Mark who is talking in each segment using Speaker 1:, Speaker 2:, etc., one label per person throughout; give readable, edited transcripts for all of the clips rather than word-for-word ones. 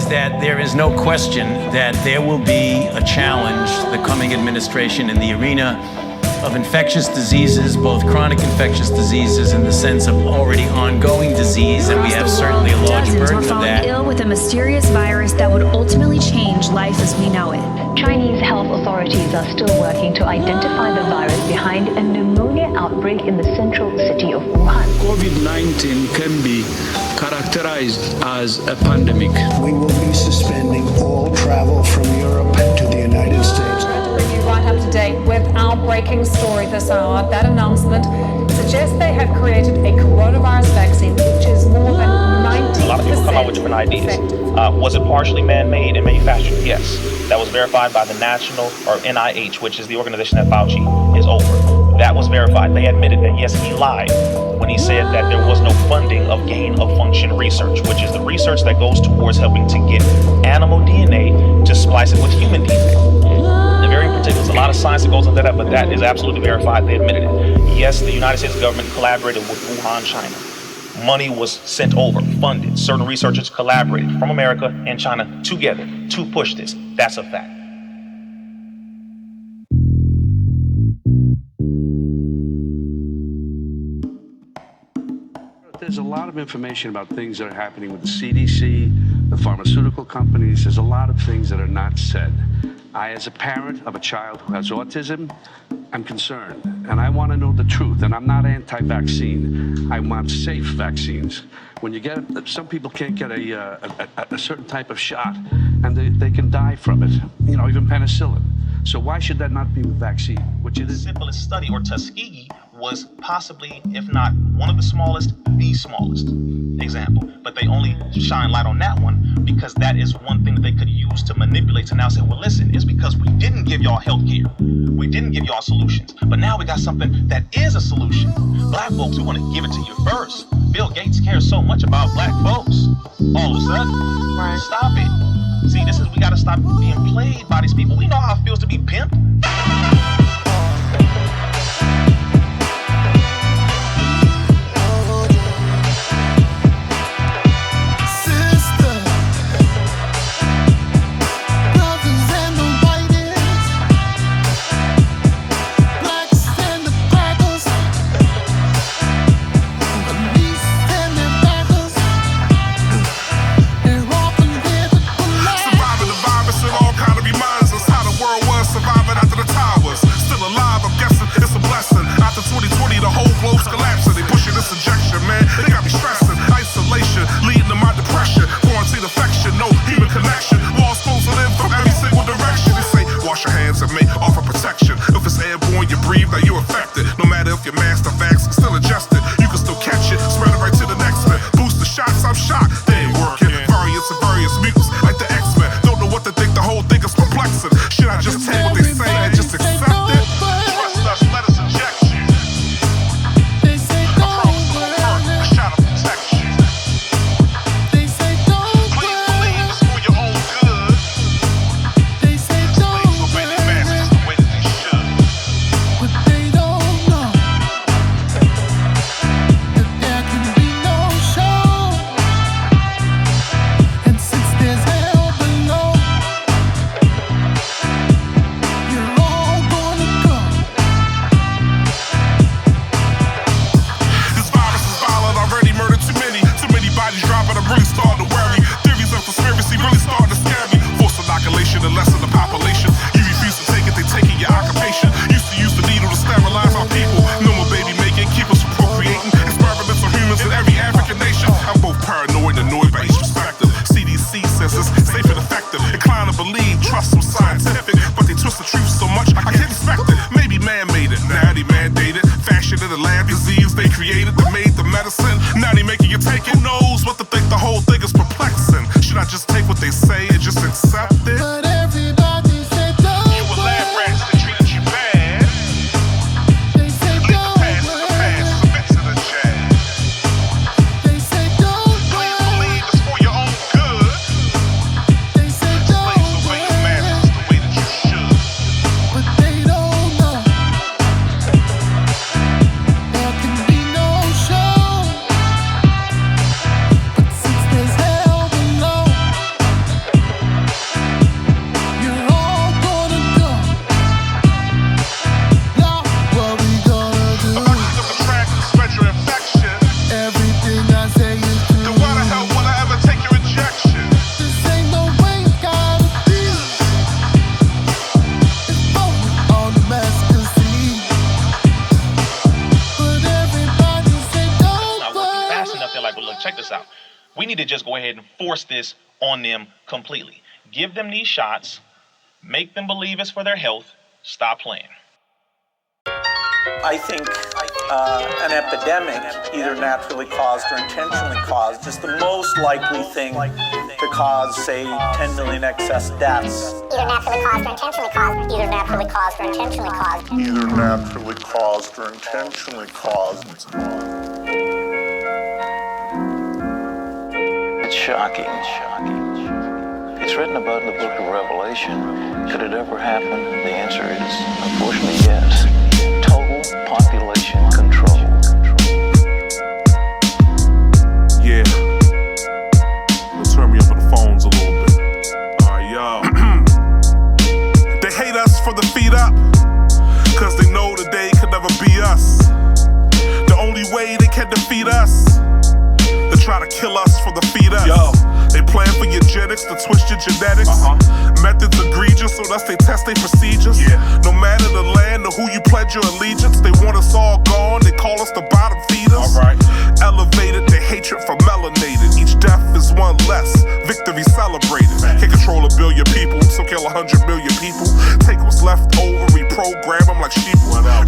Speaker 1: that there is no question that there will be a challenge, the coming administration, in the arena of infectious diseases, both chronic infectious diseases in the sense of already ongoing disease, and we have certainly a large burden of that.
Speaker 2: Ill with a mysterious virus that would ultimately change life as we know it.
Speaker 3: Chinese health authorities are still working to identify the virus behind a pneumonia outbreak in the central city of Wuhan.
Speaker 4: COVID-19 can be characterized as a pandemic.
Speaker 5: We will be suspending all travel from Europe to the United States.
Speaker 6: Bring you right up to date with our breaking story this hour. That announcement suggests they have created a coronavirus vaccine which is more than 90%.
Speaker 7: A lot of people come out with different ideas. Was it partially man-made and manufactured? Yes. That was verified by the National, or NIH, which is the organization that Fauci is over. That was verified. They admitted that, yes, he lied when he said that there was no funding of gain-of-function research, which is the research that goes towards helping to get animal DNA to splice it with human DNA. They're very particular. There's a lot of science that goes into that, but that is absolutely verified. They admitted it. Yes, the United States government collaborated with Wuhan, China. Money was sent over, funded. Certain researchers collaborated from America and China together to push this. That's a fact.
Speaker 8: There's a lot of information about things that are happening with the CDC, the pharmaceutical companies. There's a lot of things that are not said. I, as a parent of a child who has autism, I'm concerned, and I want to know the truth. And I'm not anti-vaccine. I want safe vaccines. When you get, some people can't get a certain type of shot, and they can die from it. You know, even penicillin. So why should that not be with vaccine? Which it is.
Speaker 7: The simplest study, or Tuskegee, was possibly, if not one of the smallest, the smallest example. But they only shine light on that one because that is one thing that they could use to manipulate to now say, well, listen, it's because we didn't give y'all health care. We didn't give y'all solutions. But now we got something that is a solution. Black folks, we want to give it to you first. Bill Gates cares so much about black folks. All of a sudden, right. Stop it. See, this is, we got to stop being played by these people. We know how it feels to be pimped. people, look, check this out. We need to just go ahead and force this on them completely. Give them these shots, make them believe it's for their health, stop playing.
Speaker 9: I think an epidemic, either naturally caused or intentionally caused, is the most likely thing to cause, say, 10 million excess deaths.
Speaker 10: Either naturally caused or intentionally caused. Either naturally caused or intentionally caused.
Speaker 11: Either naturally caused or intentionally caused.
Speaker 12: It's shocking. It's written about in the book of Revelation. Could it ever happen? The answer is, unfortunately, yes. Total population control.
Speaker 11: Yeah. Let's turn me up on the phones a little bit. Alright, y'all. They hate us for the feet up, cause they know the day could never be us. The only way they can defeat us, they try to kill us for the feet up. Yo. They plan for eugenics to twist your genetics. Methods egregious, so thus they test their procedures. No matter the land or who you pledge your allegiance, they want us all gone, they call us the bottom feeders. Elevated, their hatred for melanated. Each death is one less, victory celebrated. Can't control a billion people, so kill 100 million people. Take what's left over, reprogram them like sheep.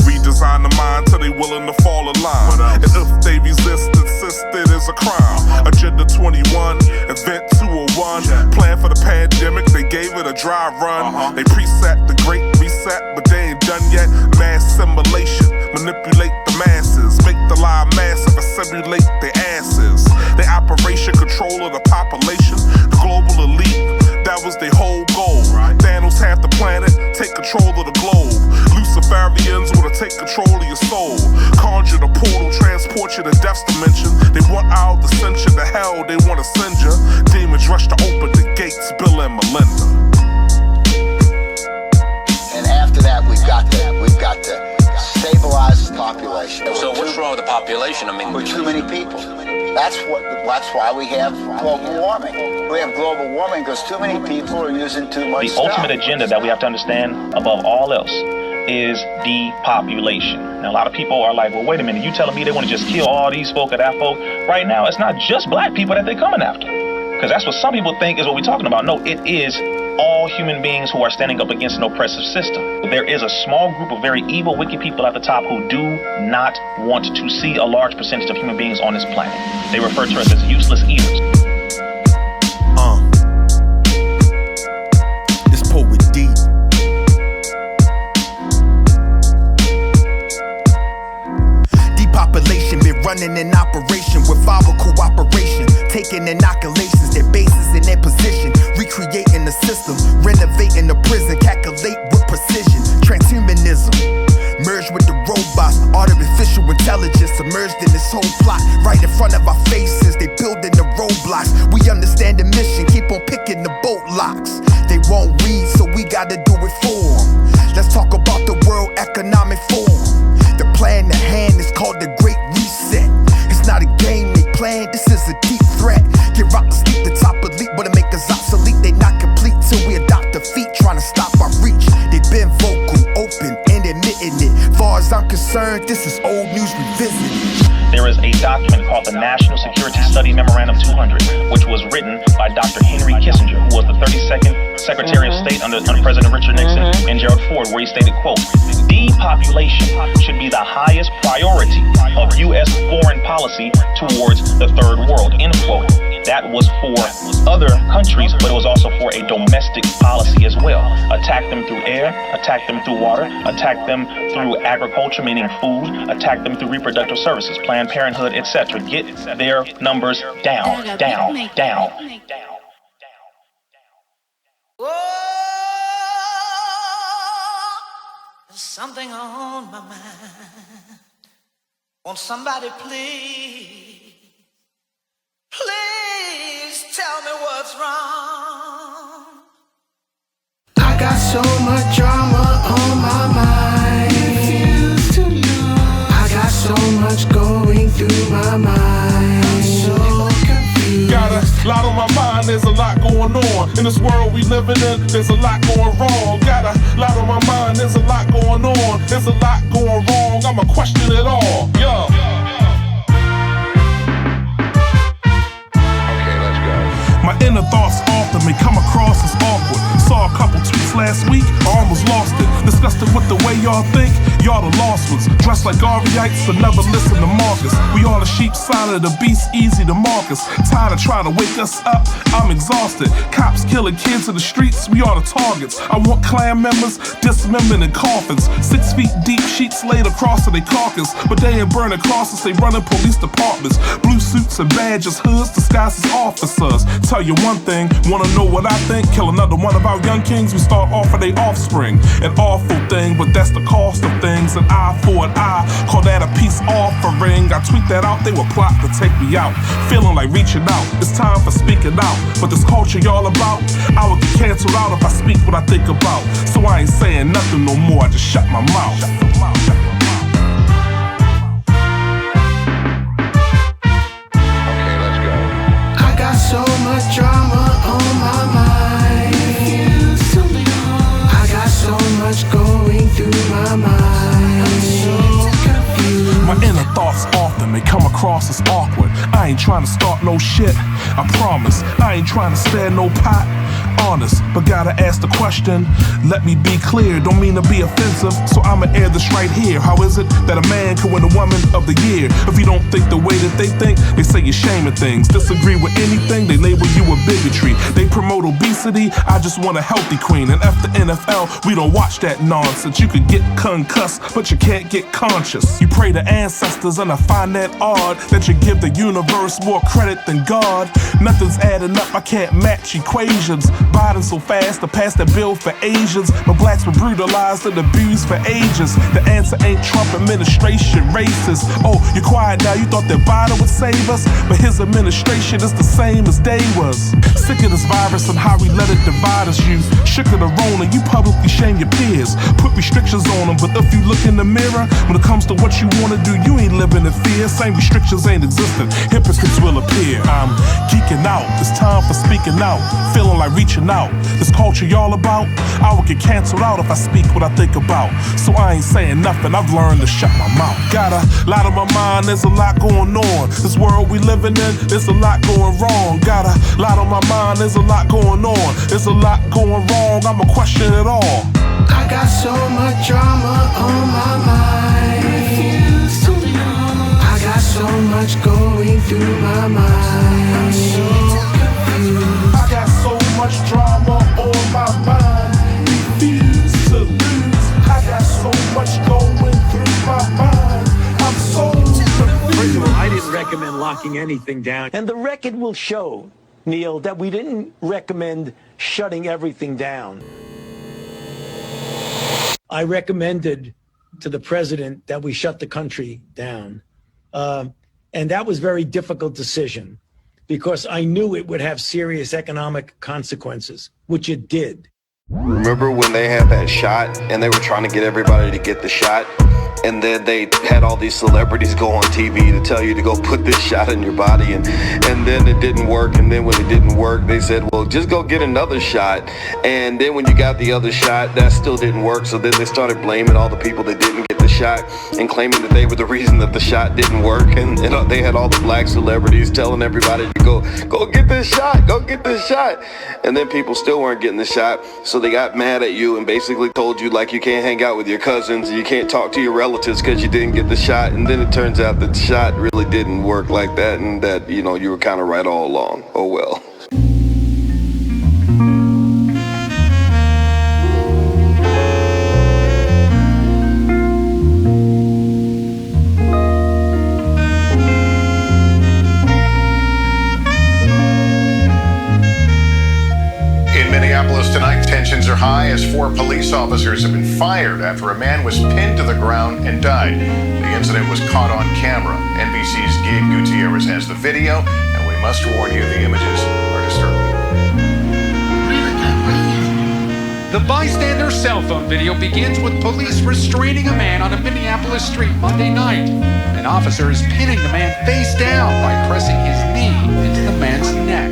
Speaker 11: Redesign the mind till they willing to fall in line. And if they resist, insist it is a crime. Agenda 21, Event 201, plan for the pandemic, they gave it a dry run. They preset the great reset, but they ain't done yet. Mass simulation, manipulate the masses, make the lie massive, assimilate their asses. Their operation, control of the population, the global elite, that was their whole goal. Thanos had the planet, take control of the globe. Luciferians wanna take control of your soul. Conjure the portal, transport you to death's dimension. They want our dissension to hell, they wanna send you. Demons rush to open the gates, Bill and Melinda.
Speaker 13: And after that, we've got to stabilize the population.
Speaker 12: So what's wrong with the population? I mean,
Speaker 13: we're too many people. That's why we have global warming. We have global warming because too many people are using too much stuff.
Speaker 7: The ultimate agenda that we have to understand above all else is depopulation. Now, a lot of people are like, well, wait a minute, you telling me they want to just kill all these folk or that folk? Right now, it's not just black people that they're coming after. Because that's what some people think is what we're talking about. No, it is all human beings who are standing up against an oppressive system. There is a small group of very evil, wicked people at the top who do not want to see a large percentage of human beings on this planet. They refer to us as useless eaters.
Speaker 14: This poet deep. Depopulation been running in operation with our cooperation, taking inoculations, their bases in their position, recreating the system, renovating the prison, calculate with precision. Transhumanism merged with the robots, artificial intelligence emerged in this whole plot. Right in front of our faces, they building the roadblocks. We understand the mission, keep on picking the boat locks. They won't read, so we gotta do it for them. Let's talk about the World Economic Forum. The plan at hand is called the Great Reset. It's not a game they playing, this is a deep threat. Get rocked to sleep, the top elite, but it make us obsolete. They not complete till we adopt defeat, trying to stop our reach. They been vocal, open, and admitting it. Far as I'm concerned, this is old news revisited.
Speaker 7: There is a document called the National Security Study Memorandum 200, which was written by Dr. Henry Kissinger, who was the 32nd Secretary of State under President Richard Nixon, and Gerald Ford, where he stated, quote, depopulation should be the highest priority of U.S. foreign policy towards the third world, end quote. That was for other countries, but it was also for a domestic policy as well. Attack them through air, attack them through water, attack them through agriculture, meaning food, attack them through reproductive services, Planned Parenthood, etc. Get their numbers down.
Speaker 15: Whoa, there's something on my mind. Won't somebody please tell me what's wrong?
Speaker 5: I got so much drama on my mind. Refuse to lose. I got so much going through my mind. I'm so confused.
Speaker 11: Got a lot on my mind, there's a lot going on. In this world we living in, there's a lot going wrong. Got a lot on my mind, there's a lot going on. There's a lot going wrong, I'ma question it all. Yo. consistent with the way y'all think? Y'all the lost ones, dressed like Arveites, but never listen to Marcus. We all the sheep side of the beast, easy to Marcus. Tired of trying to wake us up, I'm exhausted. Cops killing kids in the streets, we are the targets. I want Klan members dismembered in coffins. 6 feet deep, sheets laid across to their carcass. But they ain't burning crosses, they running police departments. Blue suits and badges, hoods disguised as officers. Tell you one thing, wanna know what I think? Kill another one of our young kings, we start off with their offspring. An awful thing, but that's the cost of things. An eye for an eye, call that a peace offering. I tweet that out, they will plot to take me out. Feeling like reaching out, it's time for speaking out. But this culture y'all about, I would get canceled out if I speak what I think about. So I ain't saying nothing no more, I just shut my mouth.
Speaker 5: I got so much drama on my mind. I got so much going through my mind. I'm so confused.
Speaker 11: My inner thoughts often may come across as awkward. I ain't trying to start no shit, I promise. I ain't trying to stir no pot. Honest, but gotta ask the question. Let me be clear, don't mean to be offensive, so I'ma air this right here. How is it that a man can win a woman of the year? If you don't think the way that they think, they say you're shaming things. Disagree with anything, they label you a bigotry. They promote obesity, I just want a healthy queen. And after NFL, we don't watch that nonsense. You could get concussed, but you can't get conscious. You pray to ancestors, and I find that odd that you give the universe more credit than God. Nothing's adding up, I can't match equations. Biden so fast to pass that bill for Asians, but blacks were brutalized and abused for ages. The answer ain't Trump administration racist. Oh, you're quiet now, you thought that Biden would save us, but his administration is the same as they was. Sick of this virus and how we let it divide us. You shook of the Rona, you publicly shame your peers, put restrictions on them, but if you look in the mirror, when it comes to what you wanna do, you ain't living in fear. Same restrictions ain't existing, hypocrites will appear. I'm geeking out, it's time for speaking out, feeling like reaching out. This culture y'all about, I would get canceled out if I speak what I think about. So I ain't saying nothing, I've learned to shut my mouth. Got a lot on my mind, there's a lot going on. This world we living in, there's a lot going wrong. Got a lot on my mind, there's a lot going on. There's a lot going wrong, I'ma question it all.
Speaker 5: I got so much drama on my mind. I got so much going through my mind. I'm so confused.
Speaker 11: I got so much drama on my mind, refuse to lose. I got so much going through my mind, I'm so confused.
Speaker 16: First of all, I didn't recommend locking anything down. And the record will show, Neil, that we didn't recommend shutting everything down. I recommended to the president that we shut the country down. And that was a very difficult decision, because I knew it would have serious economic consequences, which it did.
Speaker 17: Remember when they had that shot and they were trying to get everybody to get the shot? And then they had all these celebrities go on TV to tell you to go put this shot in your body, and then it didn't work. And then when it didn't work, they said, well, just go get another shot. And then when you got the other shot, that still didn't work. So then they started blaming all the people that didn't get the shot and claiming that they were the reason that the shot didn't work. And they had all the black celebrities telling everybody to go get this shot, go get this shot. And then people still weren't getting the shot. So they got mad at you and basically told you, like, you can't hang out with your cousins, and you can't talk to your relatives because you didn't get the shot. And then it turns out that the shot really didn't work like that, and that, you know, you were kind of right all along. Oh well.
Speaker 18: Tonight, tensions are high as 4 police officers have been fired after a man was pinned to the ground and died. The incident was caught on camera. NBC's Gabe Gutierrez has the video, and we must warn you, the images are disturbing.
Speaker 19: The bystander cell phone video begins with police restraining a man on a Minneapolis street Monday night. An officer is pinning the man face down by pressing his knee into the man's neck.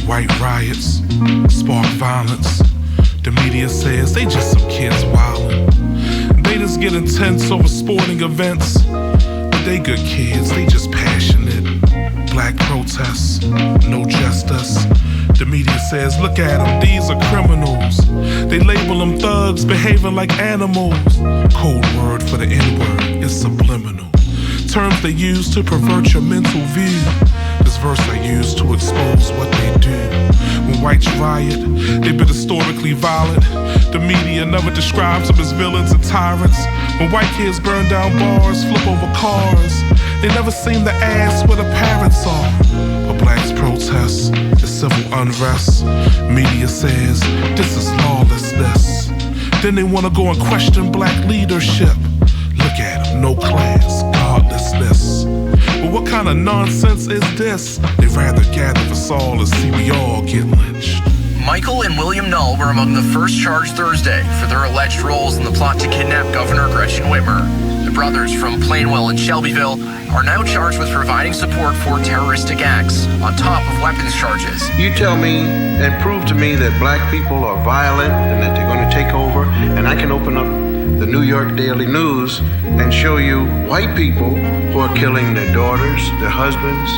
Speaker 11: White riots spark violence. The media says they just some kids wildin'. They just get intense over sporting events, but they good kids, they just passionate. Black protests, no justice. The media says, look at them, these are criminals. They label them thugs, behaving like animals. Code word for the N-word is subliminal. Terms they use to pervert your mental view. This verse I use to expose what they do. When whites riot, they've been historically violent. The media never describes them as villains and tyrants. When white kids burn down bars, flip over cars, they never seem to ask where the parents are. But blacks protest, it's civil unrest. Media says, this is lawlessness. Then they wanna go and question black leadership. Look at them, no class, godlessness. But what kind of nonsense is this? They'd rather gather us all and see we all get lynched.
Speaker 20: Michael and William Null were among the first charged Thursday for their alleged roles in the plot to kidnap Governor Gretchen Whitmer. The brothers from Plainwell and Shelbyville are now charged with providing support for terroristic acts, on top of weapons charges.
Speaker 21: You tell me and prove to me that black people are violent and that they're going to take over, and I can open up the New York Daily News and show you white people who are killing their daughters, their husbands,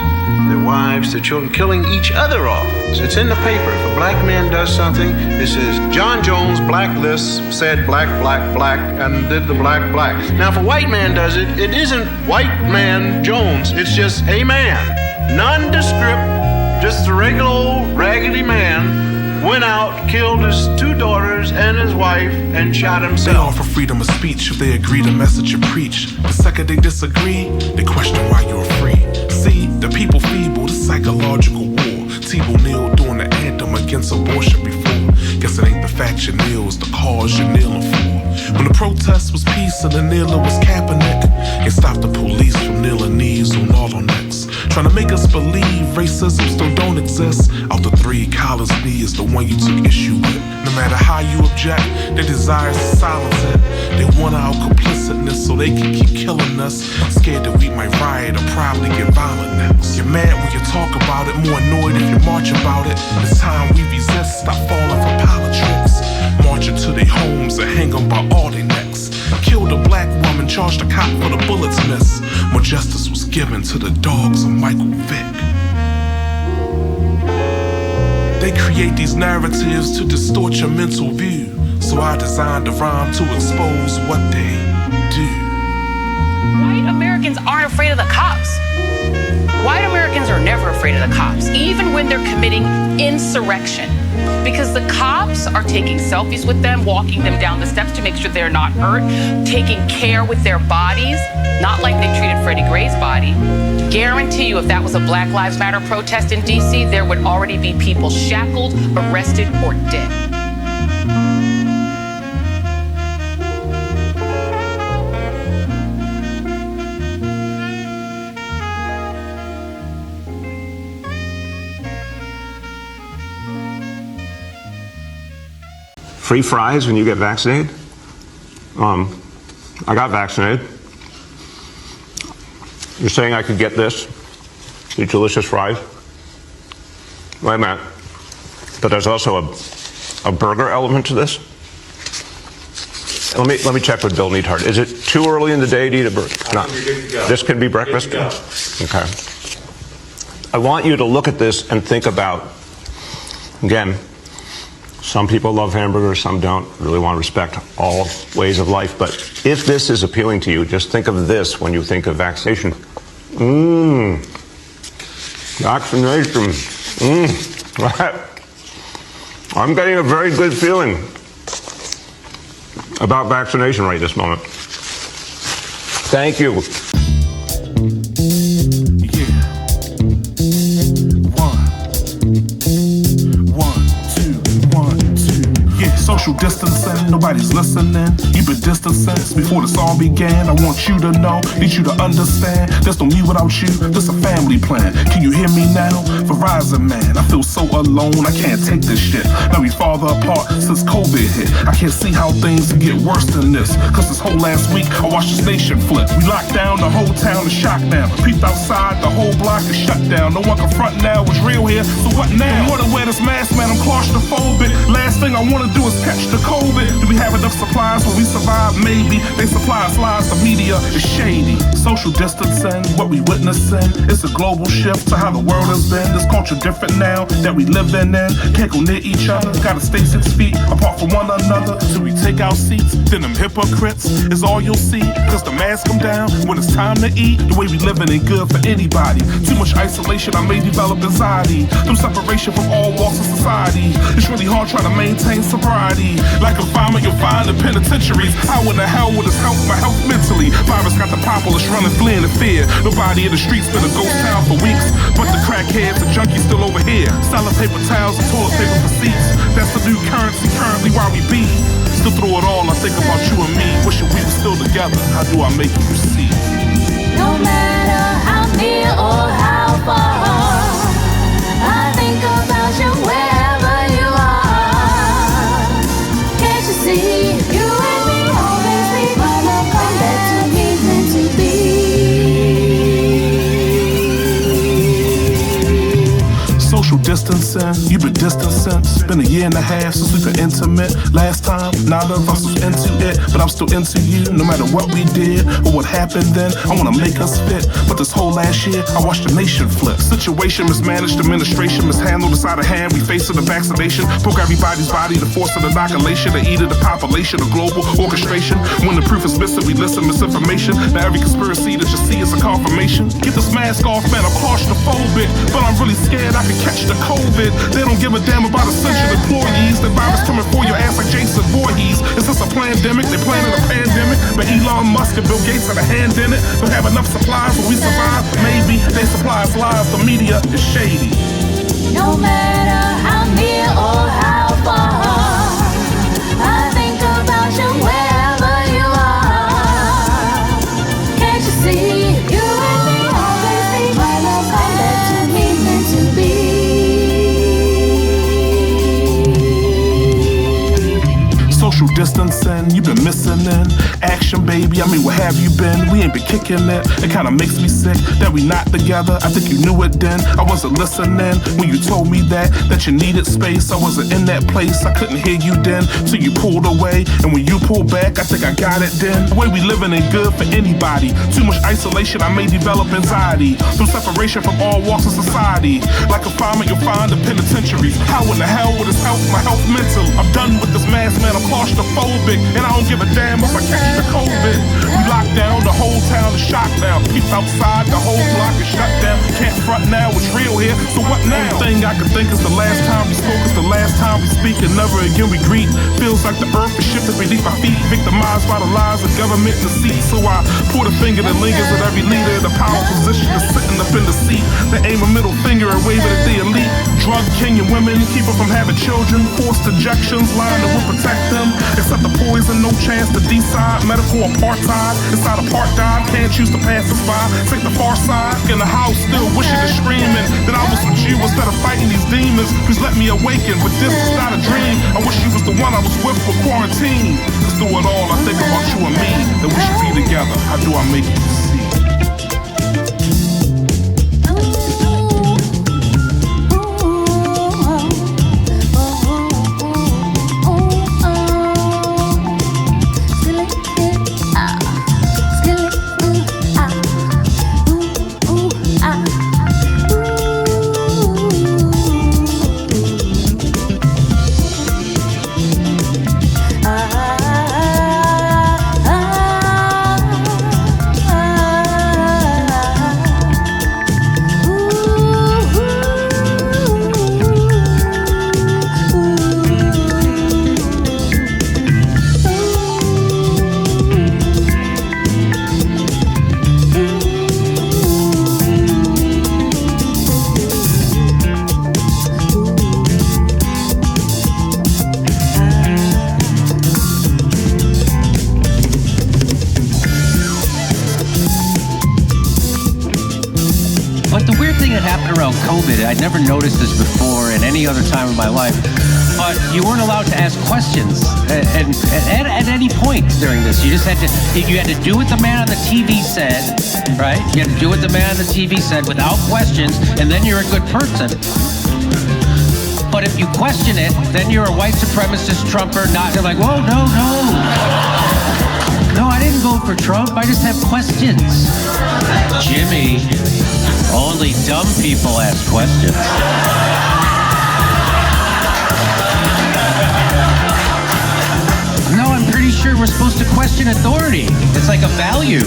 Speaker 21: their wives, their children, killing each other off. So it's in the paper. If a black man does something, it says, John Jones, black list, said black, black, black, and did the black, black. Now, if a white man does it, it isn't white man Jones. It's just a man. Nondescript, just a regular old raggedy man. Went out, killed his two daughters and his wife, and shot himself.
Speaker 11: They offer freedom of speech if they agree to message you preach. The second they disagree, they question why you're free. See, the people feeble, the psychological war. T-Bo Neal doing the anthem against abortion before. Guess it ain't the fact you kneel, it's the cause you're kneeling for. When the protest was peace and the kneeler was Kaepernick, it stopped the police from kneeling knees on all our necks. Trying to make us believe racism still don't exist. Out the three, Collins B is the one you took issue with. No matter how you object, their desire is to silence it. They want our complicitness so they can keep killing us. Scared that we might riot or probably get violent next. You're mad when you talk about it, more annoyed if you march about it. It's time we resist, stop falling for politics. Marching to their homes and hang them by all their necks. Killed a black woman, charged a cop for the bullets miss. More justice was given to the dogs of Michael Vick. They create these narratives to distort your mental view. So I designed a rhyme to expose what they do.
Speaker 22: White Americans aren't afraid of the cops. White Americans are never afraid of the cops, even when they're committing insurrection. Because the cops are taking selfies with them, walking them down the steps to make sure they're not hurt, taking care with their bodies, not like they treated Freddie Gray's body. Guarantee you, if that was a Black Lives Matter protest in D.C., there would already be people shackled, arrested, or dead.
Speaker 23: Free fries when you get vaccinated? I got vaccinated. You're saying I could get this? These delicious fries? Wait a minute. But there's also a burger element to this? Let me check with Bill Neathart. Is it too early in the day to eat a burger? No. This can be breakfast? Okay. I want you to look at this and think about, again, some people love hamburgers, some don't. Really want to respect all ways of life. But if this is appealing to you, just think of this when you think of vaccination. Vaccination. I'm getting a very good feeling about vaccination right this moment. Thank you.
Speaker 11: Social distancing, nobody's listening. You've been distant since before this all began. I want you to know, need you to understand. There's no me without you, this a family plan. Can you hear me now? Verizon man, I feel so alone, I can't take this shit. Now we farther apart since COVID hit. I can't see how things can get worse than this. Cause this whole last week, I watched this nation flip. We locked down, the whole town is shocked now. Peeped outside, the whole block is shut down. No one confront now, what's real here, so what now? I wanna wear this mask, man, I'm claustrophobic. Last thing I wanna do is catch the COVID. Do we have enough supplies? Will we survive? Maybe. They supply us lies. The media is shady. Social distancing, what we witnessing. It's a global shift to how the world has been. This culture different now that we living in. Can't go near each other. Gotta stay 6 feet apart from one another. So we take our seats. Then them hypocrites is all you'll see. Cause the mask come down when it's time to eat. The way we living ain't good for anybody. Too much isolation, I may develop anxiety. Through separation from all walks of society. It's really hard trying to maintain sobriety. Like confinement, you'll find in penitentiaries. How in the hell would this help my health mentally? Virus got the populace running, fleeing in fear. Nobody in the streets been a ghost town for weeks. But the crackheads and junkies still over here. Selling paper towels and toilet paper for seats. That's the new currency currently while we be. Still through it all, I think about you and me. Wishing we were still together. How do I make you see?
Speaker 5: No matter how near or how far, I think about you wherever you are. Can't you see? You and me always be one of them that to me meant to be.
Speaker 11: Social distancing, you've been distant since. Been a year and a half since we've been intimate. Last time, neither of us was into it, but I'm still into you. No matter what we did or what happened then, I wanna make us fit. But this whole last year, I watched the nation flip. Situation mismanaged, administration mishandled. It's out of hand, we facing the vaccination. Broke everybody's body, the force of inoculation. The eat of the population, the global orchestration. When the proof is missing, we listen misinformation. Now every conspiracy that you see is a confirmation. Get this mask off, man, I'm claustrophobic. But I'm really scared I could catch the COVID. They don't give a damn about essential employees. The virus coming for your ass like Jason Voorhees. Is this a pandemic? They planning a pandemic. But Elon Musk and Bill Gates have a hand in it. Don't have enough supplies, will we survive? Maybe. They supply us lies. The media is shady.
Speaker 5: No matter how near or how far, I think about you wherever you are. Can't you see? You and me always be one of them that to me meant to be.
Speaker 11: Social distancing, you've been missing in action, baby. I mean, where have you been? We ain't been kicking it. It kinda makes me sick that we not together. I think you knew it then. I wasn't listening when you told me that you needed space. I wasn't in that place. I couldn't hear you then till you pulled away. And when you pulled back, I think I got it then. The way we living ain't good for anybody. Too much isolation, I may develop anxiety. Through separation from all walks of society. Like confinement, you'll find in penitentiaries. How in the hell would this help my health mental? I'm done with this mask, man. I'm claustrophobic, and I don't give a damn if I catch the COVID. We locked down, the whole town is shocked now. People outside, the whole block is shut down. Can't front now, it's real here, so what now? Only thing I can think is the last time we spoke, is the last time we speak, and never again we greet. Feels like the earth is shifted beneath my feet, victimized by the lies of government and deceit. So I pour the finger that lingers at every leader. The power position is sitting up in the seat. They aim a middle finger and wave it at the elite. Drug king and women, keep them from having children. Forced injections, lying that will protect them. Except the poison, no chance to decide. Medical apartheid, inside apartheid. Can't choose to pacify. Take the far side, in the house still wishing and screaming that I was with you instead of fighting these demons. Please let me awaken, but this is not a dream. I wish you was the one I was with for quarantine. Cause through it all, I think about you and me, that we should be together. How do I make you see?
Speaker 1: I'd never noticed this before in any other time in my life, but you weren't allowed to ask questions at any point during this. You just had to do what the man on the TV said, right? You had to do what the man on the TV said without questions, and then you're a good person. But But if you question it, then you're a white supremacist Trumper, not, they're like, whoa, no. No, I didn't vote for Trump, I just have questions. Jimmy, only dumb people ask questions. No, I'm pretty sure we're supposed to question authority. It's like a value.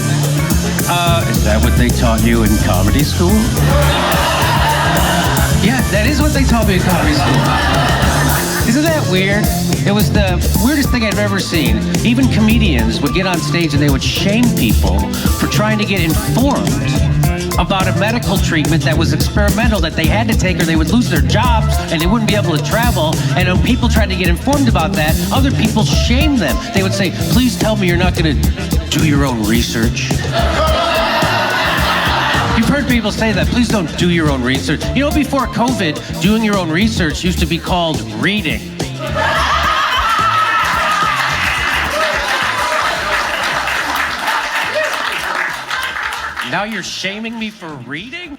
Speaker 1: Is that what they taught you in comedy school? Yeah, that is what they taught me in comedy school. Isn't that weird? It was the weirdest thing I've ever seen. Even comedians would get on stage and they would shame people for trying to get informed about a medical treatment that was experimental, that they had to take or they would lose their jobs and they wouldn't be able to travel. And when people tried to get informed about that, other people shamed them. They would say, please tell me you're not going to do your own research. You've heard people say that. Please don't do your own research. You know, before COVID, doing your own research used to be called reading. Now you're shaming me for reading?